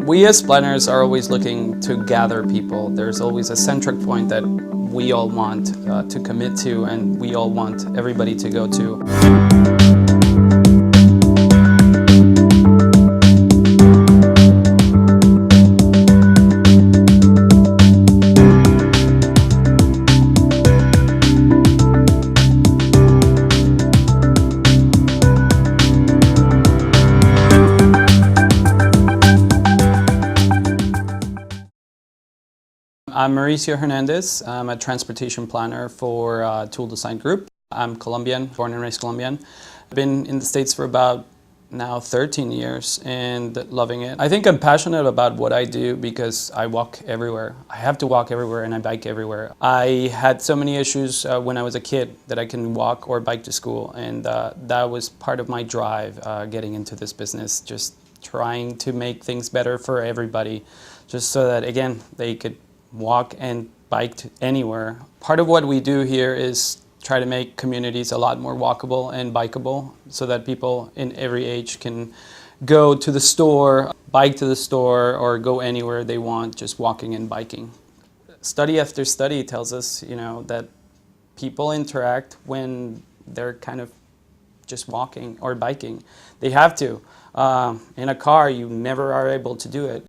We as planners are always looking to gather people. There's always a centric point that we all want to commit to, and we all want everybody to go to. I'm Mauricio Hernandez. I'm a transportation planner for Tool Design Group. I'm Colombian, born and raised Colombian. I've been in the States for about now 13 years and loving it. I think I'm passionate about what I do because I walk everywhere. I have to walk everywhere and I bike everywhere. I had so many issues when I was a kid that I can walk or bike to school, and that was part of my drive getting into this business, just trying to make things better for everybody, just so that, again, they could walk and bike to anywhere. Part of what we do here is try to make communities a lot more walkable and bikeable so that people in every age can go to the store, bike to the store, or go anywhere they want just walking and biking. Study after study tells us, that people interact when they're kind of just walking or biking. They have to. In a car, you never are able to do it.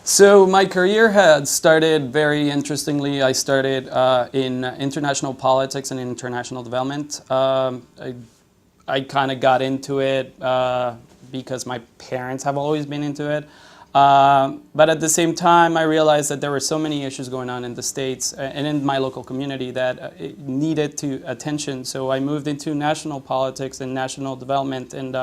So my career had started very interestingly. I started in international politics and international development. I kind of got into it because my parents have always been into it. But at the same time, I realized that there were so many issues going on in the States and in my local community that it needed attention. So I moved into national politics and national development and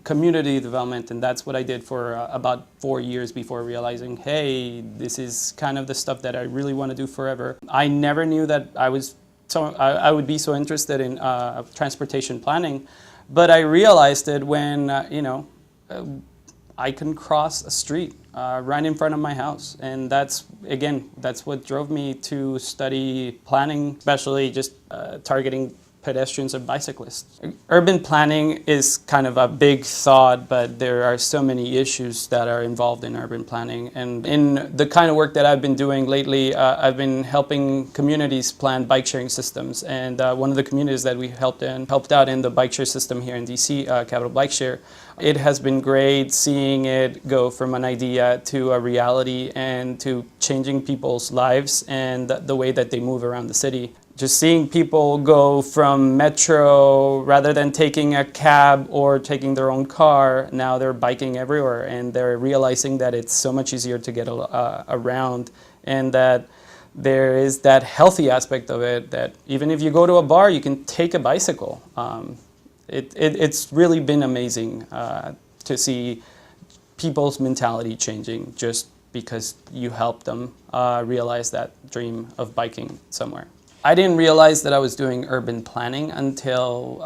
community development, and that's what I did for about 4 years before realizing, hey, this is kind of the stuff that I really want to do forever. I never knew that I would be so interested in transportation planning, but I realized it when, I can cross a street right in front of my house. And that's what drove me to study planning, especially just targeting pedestrians and bicyclists. Urban planning is kind of a big thought, but there are so many issues that are involved in urban planning. And in the kind of work that I've been doing lately, I've been helping communities plan bike sharing systems. And one of the communities that we helped out in the bike share system here in DC, Capital Bike Share, it has been great seeing it go from an idea to a reality and to changing people's lives and the way that they move around the city. Just seeing people go from metro, rather than taking a cab or taking their own car, now they're biking everywhere, and they're realizing that it's so much easier to get around, and that there is that healthy aspect of it, that even if you go to a bar, you can take a bicycle. It's really been amazing to see people's mentality changing just because you help them realize that dream of biking somewhere. I didn't realize that I was doing urban planning until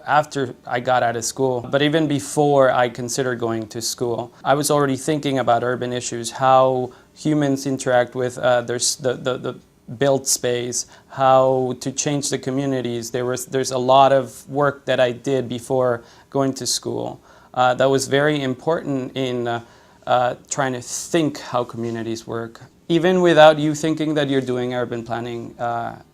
after I got out of school. But even before I considered going to school, I was already thinking about urban issues, how humans interact with the built space, how to change the communities. There's a lot of work that I did before going to school that was very important in trying to think how communities work. Even without you thinking that you're doing urban planning,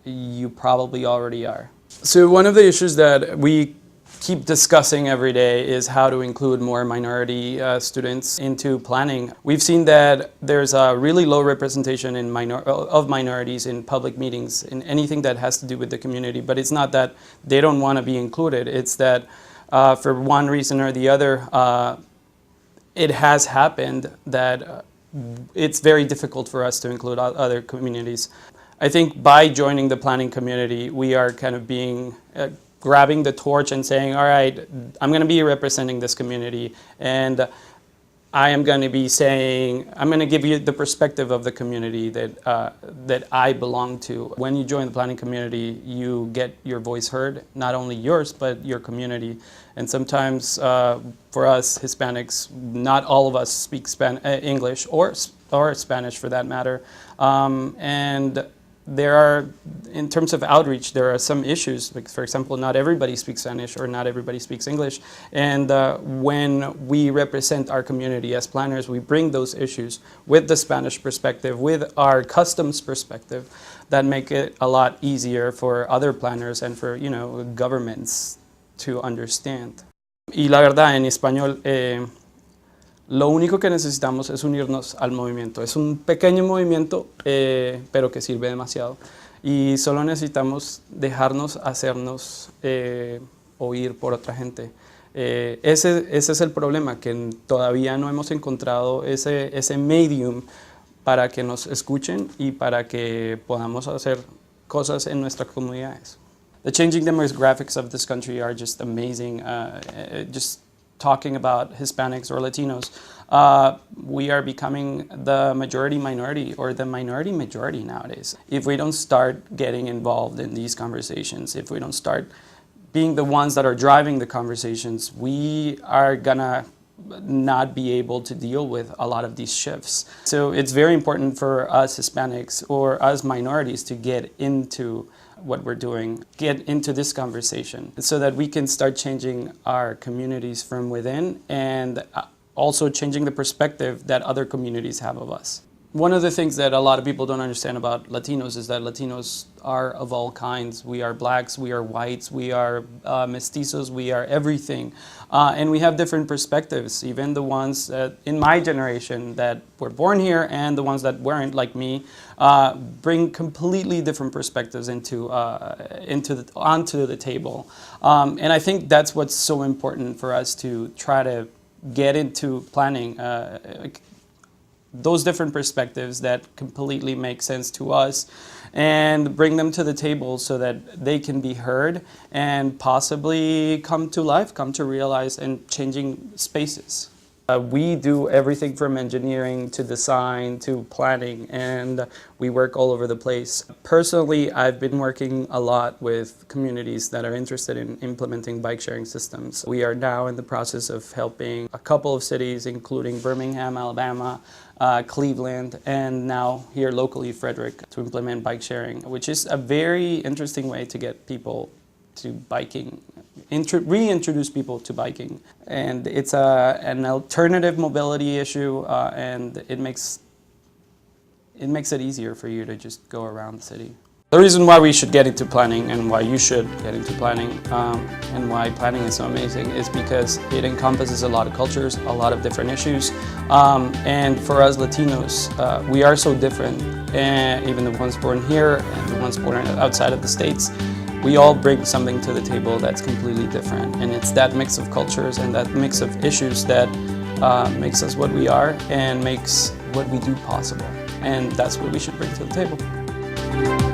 you probably already are. So one of the issues that we keep discussing every day is how to include more minority students into planning. We've seen that there's a really low representation of minorities in public meetings, in anything that has to do with the community, but it's not that they don't want to be included. It's that for one reason or the other, it has happened that it's very difficult for us to include other communities. I think by joining the planning community, we are kind of grabbing the torch and saying, all right, I'm going to be representing this community, and I am going to be saying, I'm going to give you the perspective of the community that I belong to. When you join the planning community, you get your voice heard, not only yours, but your community. And sometimes for us Hispanics, not all of us speak English or Spanish for that matter. And there are, in terms of outreach, there are some issues. Like, for example, not everybody speaks Spanish or not everybody speaks English. And when we represent our community as planners, we bring those issues with the Spanish perspective, with our customs perspective, that make it a lot easier for other planners and for, governments to understand. Y la verdad, en español, lo único que necesitamos es unirnos al movimiento. Es un pequeño movimiento, pero que sirve demasiado. Y solo necesitamos dejarnos hacernos oír por otra gente. Ese es el problema, que todavía no hemos encontrado ese medium para que nos escuchen y para que podamos hacer cosas en nuestras comunidades. The changing demographics of this country are just amazing. Just talking about Hispanics or Latinos, we are becoming the majority minority or the minority majority nowadays. If we don't start getting involved in these conversations, if we don't start being the ones that are driving the conversations, we are gonna not be able to deal with a lot of these shifts. So it's very important for us Hispanics or us minorities to get into what we're doing, get into this conversation so that we can start changing our communities from within and also changing the perspective that other communities have of us. One of the things that a lot of people don't understand about Latinos is that Latinos are of all kinds. We are blacks, we are whites, we are mestizos, we are everything. And we have different perspectives, even the ones in my generation that were born here and the ones that weren't, like me, bring completely different perspectives onto the table. And I think that's what's so important for us to try to get into planning. Those different perspectives that completely make sense to us and bring them to the table so that they can be heard and possibly come to life, come to realize and changing spaces. We do everything from engineering to design to planning, and we work all over the place. Personally, I've been working a lot with communities that are interested in implementing bike sharing systems. We are now in the process of helping a couple of cities, including Birmingham, Alabama, Cleveland, and now here locally, Frederick, to implement bike sharing, which is a very interesting way to get people to biking, reintroduce people to biking. And it's an alternative mobility issue, and it makes it easier for you to just go around the city. The reason why we should get into planning and why you should get into planning and why planning is so amazing is because it encompasses a lot of cultures, a lot of different issues. And for us Latinos, we are so different, and even the ones born here and the ones born outside of the States, we all bring something to the table that's completely different. And it's that mix of cultures and that mix of issues that makes us what we are and makes what we do possible. And that's what we should bring to the table.